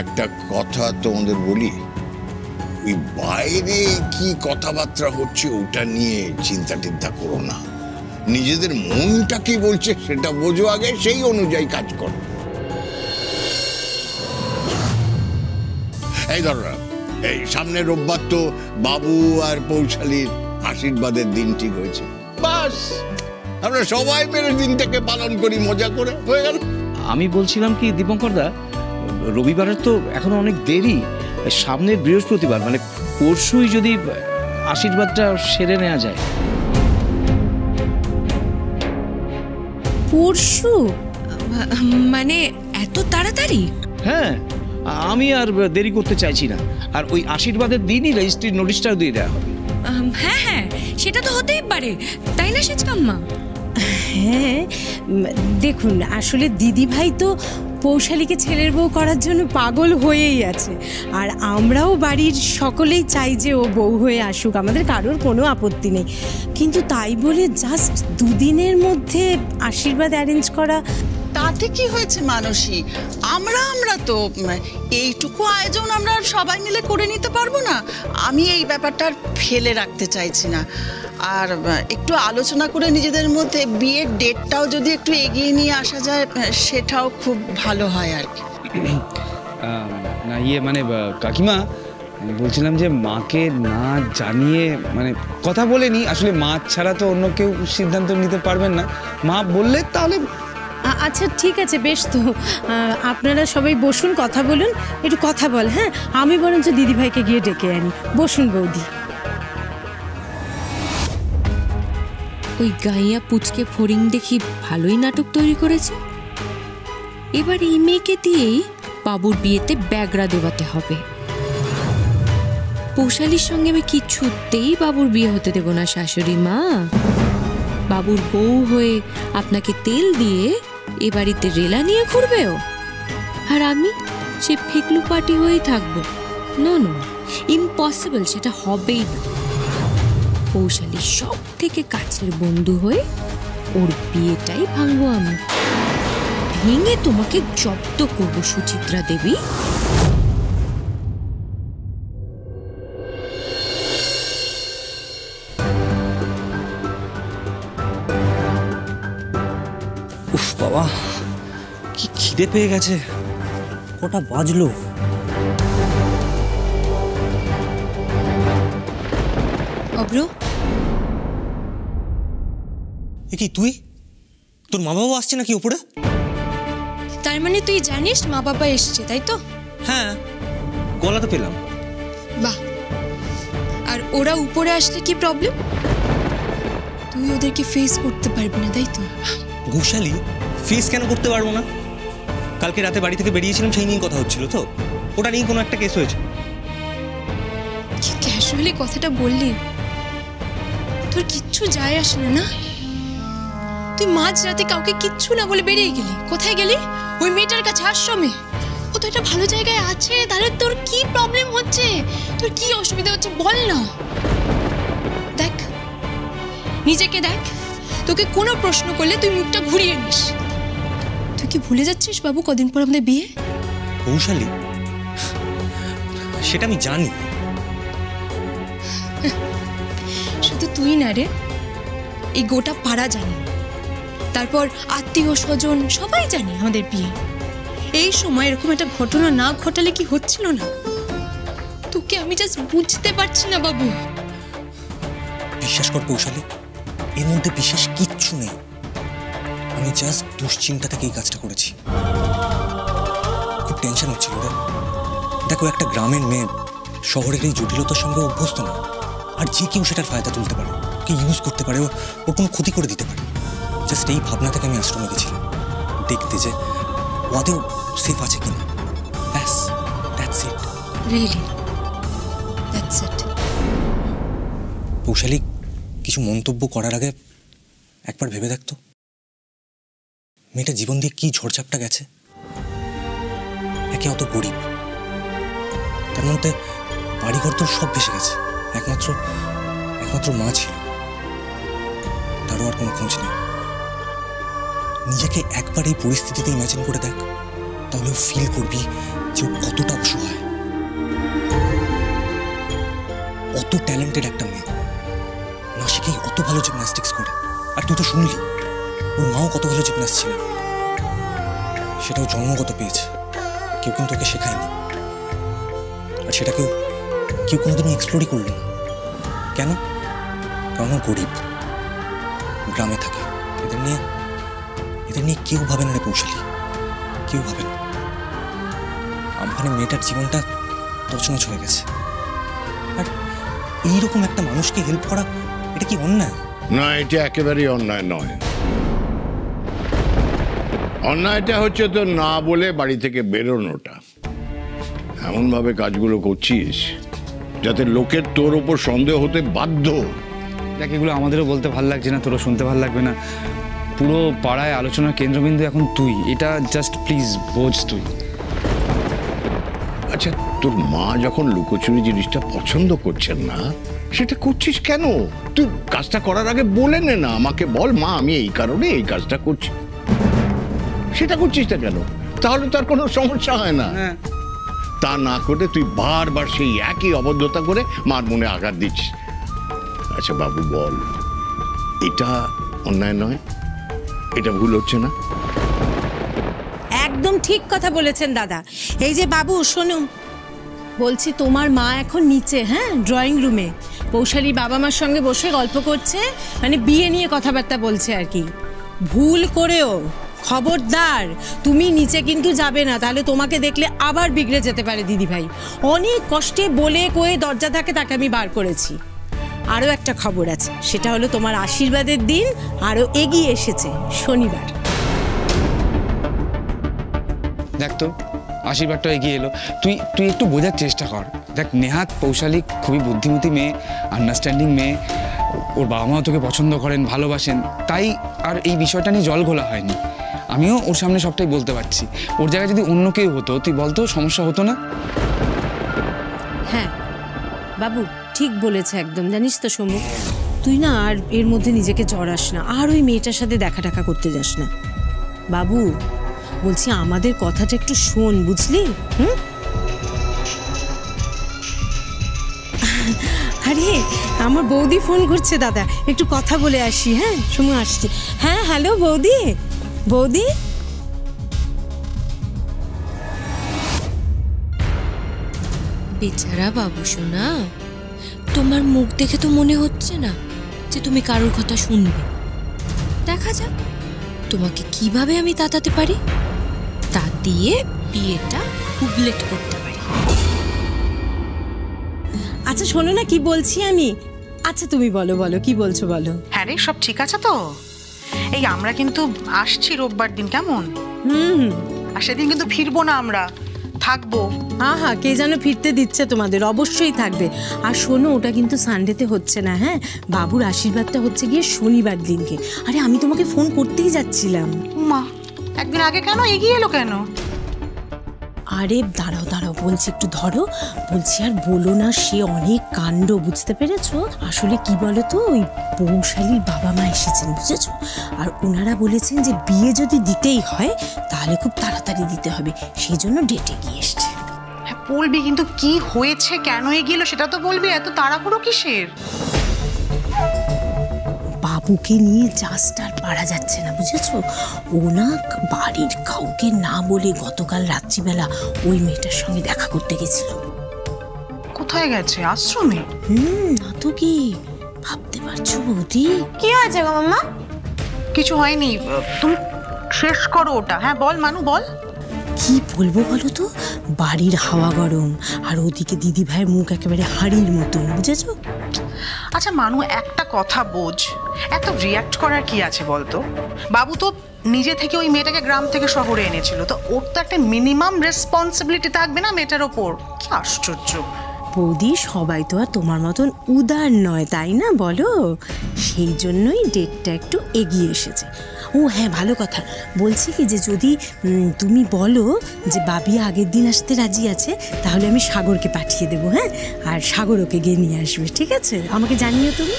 একটা কথা তোমাদের বলি, ওই বাইরে কি কথাবার্তা হচ্ছে ওটা নিয়ে চিন্তা টিন্তা করো না। নিজেদের মনটা কি বলছে সেটা বোঝো আগে, সেই অনুযায়ী কাজ করো। এই ধরো, এই সামনের রোববার তো বাবু আর পৌশালীর আশীর্বাদের দিন ঠিক হয়েছে, বাস আমরা সবাই মিলে দিনটাকে পালন করি মজা করে, হয়ে গেল। আমি বলছিলাম কি দীপঙ্কর দা, রবিবারের তো এখনো অনেক দেরি, সামনের বৃহস্পতিবার মানে পরশুই যদি আশীর্বাদটা সেরে নেওয়া যায়। পরশু মানে এত তাড়াতাড়ি? হ্যাঁ, আমি আর দেরি করতে চাইছি না। আর ওই আশীর্বাদের দিনই রেজিস্ট্রির নোটিশটাও দিয়ে দেওয়া হবে। হ্যাঁ হ্যাঁ, সেটা তো হতেই পারে, তাই না সেচকাম্মা? হ্যাঁ দেখুন, আসলে দিদি ভাই তো পৌশালীকে ছেলের বউ করার জন্য পাগল হয়েই আছে, আর আমরাও বাড়ির সকলেই চাই যে ও বউ হয়ে আসুক, আমাদের কারোর কোনো আপত্তি নেই। কিন্তু তাই বলে জাস্ট দুদিনের মধ্যে আশীর্বাদ অ্যারেঞ্জ করা, তাতে কি হয়েছে মানসী? আমরা তো এইটুকু আয়োজন আমরা সবাই মিলে করে নিতে পারবো না? আমি এই ব্যাপারটা ফেলে রাখতে চাইছি না। আর একটু আলোচনা করে নিজেদের মধ্যে বিয়ের ডেটটাও যদি একটু এগিয়ে নিয়ে আসা যায় সেটাও খুব ভালো হয় আর কি। না মানে কাকিমা, বলছিলাম যে মাকে না জানিয়ে মানে কথা বলে নি, আসলে মা ছাড়া তো অন্য কেউ সিদ্ধান্ত নিতে পারবেন না। মা বললে তাহলে আচ্ছা ঠিক আছে, বেশ। তো আপনারা সবাই বসুন, কথা বলুন, একটু কথা বল। হ্যাঁ, আমি বরঞ্চ দিদিভাইকে গিয়ে ডেকে আনি। বসুন বৌদি। ওই গাইয়া পুচকে ফড়িং দেখি ভালোই নাটক তৈরি করেছে। এবার এই মেয়েকে দিয়েই বাবুর বিয়েতে ব্যাগরা দেওয়াতে হবে। পৌশালীর সঙ্গে আমি কিছুতেই বাবুর বিয়ে হতে দেব না শাশুড়ি মা। বাবুর বউ হয়ে আপনাকে তেল দিয়ে এ বাড়িতে রেলা নিয়ে ঘুরবেও, আর আমি সে ফেকলু পার্টি হয়েই থাকবো। নো নো, ইম্পসিবল, সেটা হবেই না। পৌশালীর সব থেকে কাছের বন্ধু হয়ে ওর বিয়েটাই ভাঙবো আমি, ভেঙে তোমাকে জব্দ করবো সুচিত্রা দেবী। উফ বাবা, কি খিদে পেয়ে গেছে। কটা বাজলো? অব্র, কি তুই? তোর মা বাবা আসছে নাকি উপরে? তার মানে তুই জানিস মা বাবা এসছে, তাই তো? হ্যাঁ, গলা তো পেলাম। বাহ, আর ওরা উপরে আসলে কি প্রবলেম? তুই ওদেরকে ফেস করতে পারবি না, তাই তো? ঘুষালি ফেস কেন করতে পারবো না? কালকে রাতে বাড়ি থেকে বেরিয়েছিলাম, সেই নিয়ে কথা হচ্ছিল, তো ওটা নিয়ে কোনো একটা কেস হয়েছে। কি ক্যাজুয়ালি কথাটা বললি, তোর কিচ্ছু যায় আসে না না? তুই মাঝ রাতে কাউকে কিচ্ছু না বলে বেরিয়ে গেলি। কোথায় গেলি? ওই মেয়েটার কাছে, আশ্রমে। ও তো একটা ভালো জায়গায় আছে, তাহলে তোর কি প্রবলেম হচ্ছে? তোর কি অসুবিধা হচ্ছে বল না। দেখ, নিজেকে দেখ, তোকে কোনো প্রশ্ন করলে তুই মুখটা ঘুরিয়ে নিস। তুই কি ভুলে যাচ্ছিস বাবু কদিন পর আমাদের বিয়ে? কৌশালী, সেটা আমি জানি। শুধু তুই না রে, এই গোটা পাড়া জানে, তারপর আত্মীয় স্বজন সবাই জানে আমাদের বিয়ে। এই সময় এরকম একটা ঘটনা না ঘটালে কি হচ্ছিল না? তোকে আমি জাস্ট বুঝতে পারছি না বাবু। বিশ্বাস কর কৌশালী, এর মধ্যে বিশেষ কিচ্ছু নেই। আমি জাস্ট দুশ্চিন্তা থেকে এই কাজটা করেছি। খুব টেনশন হচ্ছিল রে। দেখো, একটা গ্রামের মেয়ে শহরের এই জটিলতার সঙ্গে অভ্যস্ত না, আর যে কেউ সেটার ফায়দা তুলতে পারে, ওকে ইউজ করতে পারে, ওর কোনো ক্ষতি করে দিতে পারে। জাস্ট এই ভাবনা থেকে আমি আশ্রমে গেছিলাম, দেখতে যে ওয়াদেও সেফ আছে কিনা। ব্যাস, that's it. Really, that's it. Kaushali, কিছু মন্তব্য করার আগে একবার ভেবে দেখতো, মেয়েটা জীবন দিয়ে কি ঝড়ঝাপটা গেছে। একে অত গরিব, তার মধ্যে বাড়িঘর তো সব ভেসে গেছে, একমাত্র মা ছিল, তারও আর কোনো খোঁজ নেই। নিজেকে একবার এই পরিস্থিতিতে ইমাজিন করে দেখ, তাহলে ফিল করবি যে ও কতটা ট্যালেন্টেড একটা মেয়ে, না শিখেই অত ভালো জিমন্যাস্টিক্স করে। আর তুই তো শুনলি ওর মাও কত ভালো জিমন্যাস্ট ছিলেন, সেটাও জন্মগত পেয়েছে, কেউ কিন্তু ওকে শেখায়নি। আর সেটা কেউ কোনোদিনই এক্সপ্লোরই করলো না। কেন? কারণ ও গরিব, গ্রামে থাকে। এদের নিয়ে কেউ ভাবে না রে কৌশলী, কেউ ভাবে না। আমফানে মেয়েটার জীবনটা তছনছ হয়ে গেছে। আর এইরকম একটা মানুষকে হেল্প করা, এটা কি অন্যায়? না, এটা একেবারেই অন্যায় নয়। অন্যায়টা হচ্ছে তো না বলে বাড়ি থেকে বেরোনোটা। এমনভাবে কাজগুলো করছিস যাতে লোকের তোর ওপর সন্দেহ হতে বাধ্য। দেখ, এগুলো আমাদেরও বলতে ভাল লাগছে না, তোরও শুনতে ভাল লাগবে না। পুরো পাড়ায় আলোচনার কেন্দ্রবিন্দু এখন তুই। এটা জাস্ট প্লিজ বোঝ তুই। আচ্ছা, তোর মা যখন লুকোচুরি জিনিসটা পছন্দ করছেন না, সেটা করছিস কেন? তুই কাজটা করার আগে বলে নে না, আমাকে বল মা আমি এই কারণে এই কাজটা করছি। সেটা করছিস না কেন? তাহলে তার কোনো সমস্যা হয় না। তা না করে তুই বারবার সেই একই অবদ্ধতা করে মার মনে আঘাত দিচ্ছিস। আচ্ছা বাবু বল, এটা অন্যায় নয়? এটা ভুল হচ্ছে না? একদম ঠিক কথা বলেছেন দাদা। এই যে বাবু শোনো, বলছি তোমার মা এখন নিচে, হ্যাঁ, ড্রয়িং রুমে পৌশালী বাবা মার সঙ্গে বসে গল্প করছে, মানে বিয়ে নিয়ে কথাবার্তা বলছে আর কি। ভুল করেও খবরদার তুমি নিচে কিন্তু যাবে না, তাহলে তোমাকে দেখলে আবার বিগড়ে যেতে পারে দিদিভাই। অনেক কষ্টে বলে কয়ে দরজা থাকে তাকে আমি বার করেছি। আরও একটা খবর আছে, সেটা হলো তোমার আশীর্বাদের দিন আরও এগিয়ে এসেছে, শনিবার। দেখ তো, আশীর্বাদটা এগিয়ে এলো। তুই একটু বোঝার চেষ্টা কর। দেখ, নেহাত পৌশালী খুবই বুদ্ধিমতী মেয়ে, আন্ডারস্ট্যান্ডিং মেয়ে। ওর বাবা মাও তোকে পছন্দ করেন, ভালোবাসেন, তাই আর এই বিষয়টা নিয়ে জল ঘোলা হয়নি। আমিও ওর সামনে সবটাই বলতে পারছি। ওর জায়গায় যদি অন্য কেউ হতো, তুই বলতো সমস্যা হতো না? হ্যাঁ বাবু ঠিক বলেছে একদম। জানিস তো সমু, তুই না আর এর মধ্যে নিজেকে জড়াস না, আর ওই মেয়েটার সাথে দেখা টাকা করতে যাস না। বাবু বলছি আমাদের কথাটা একটু শোন, বুঝলি? আরে আমার বৌদি ফোন করছে দাদা, একটু কথা বলে আসি। হ্যাঁ সমু আসছি। হ্যাঁ হ্যালো বৌদি। বৌদি বেচারা বাবু সোনা, তোমার মুখ দেখে তো মনে হচ্ছে না যে তুমি কারোর কথা শুনবে। দেখা যাক তোমাকে কিভাবে আমি তাতাতে পারি, তা দিয়ে বিয়েটা হুবলেট করতে পারি। আচ্ছা শোনো না কি বলছি আমি। আচ্ছা তুমি বলো বলো কি বলছো বলো। হ্যাঁ রে, সব ঠিক আছে তো? এই আমরা কিন্তু আসছি রোববার দিন, কেমন? আর সেদিন কিন্তু ফিরবো না, আমরা থাকবো। হ্যাঁ হ্যাঁ, কে যেন ফিরতে দিচ্ছে তোমাদের, অবশ্যই থাকবে। আর শোনো, ওটা কিন্তু সানডেতে হচ্ছে না, হ্যাঁ, বাবুর আশীর্বাদটা হচ্ছে গিয়ে শনিবার দিনকে। আরে আমি তোমাকে ফোন করতেই যাচ্ছিলাম। মা একদিন আগে কেন এগিয়ে এলো কেন? আরে দাঁড়াও দাঁড়াও, বলছি একটু ধরো। বলছি আর বলো না, সে অনেক কাণ্ড, বুঝতে পেরেছো? আসলে কি বলো তো, ওই পৌশালীর বাবা মা এসেছেন, বুঝেছো? আর ওনারা বলেছেন যে বিয়ে যদি দিতেই হয় তাহলে খুব তাড়াতাড়ি দিতে হবে, সেই জন্য ডেটে গিয়ে এসছে। হ্যাঁ বলবি, কিন্তু কি হয়েছে, কেন এগিয়ে এলো সেটা তো বলবি। এত তাড়াহুড়ো কিসের? বাবুকে নিয়ে জাস্ট আর পারা যাচ্ছে না, বুঝেছো? ও না বাড়ির কাউকে না বলে গতকাল রাত্রিবেলা ওই মেয়েটার সঙ্গে দেখা করতে গেছিল। কোথায় গেছে? আশ্রমে? না তো কি, ভাবতে পারছো বৌদি? কি হয়েছে গো মাম্মা? কিছু হয়নি, তুমি শেষ করো ওটা। হ্যাঁ বল মানু, বল। কি বলবো বলো তো, বাড়ির হাওয়া গরম, আর ওদিকে দিদি ভাইয়ের মুখ একেবারে হাড়ির মতন, বুঝেছো? আচ্ছা মানু, একটা কথা বোঝ, এত রিয়াক্ট করার কি আছে বলতো? বাবু তো নিজে থেকে ওই মেয়েটাকে গ্রাম থেকে শহরে এনেছিল, তো ওর তো একটা মিনিমাম রেসপন্সিবিলিটি থাকবে না মেয়েটার ওপর? কি আশ্চর্য বৌদি, সবাই তো আর তোমার মতন উদার নয়, তাই না বলো? সেই জন্যই ডেটটা একটু এগিয়ে এসেছে। ও হ্যাঁ, ভালো কথা, বলছি কি যে যদি তুমি বলো যে বাবি আগের দিন আসতে রাজি আছে, তাহলে আমি সাগরকে পাঠিয়ে দেবো, হ্যাঁ, আর সাগর ওকে গিয়ে নিয়ে আসবে, ঠিক আছে? আমাকে জানিও তুমি।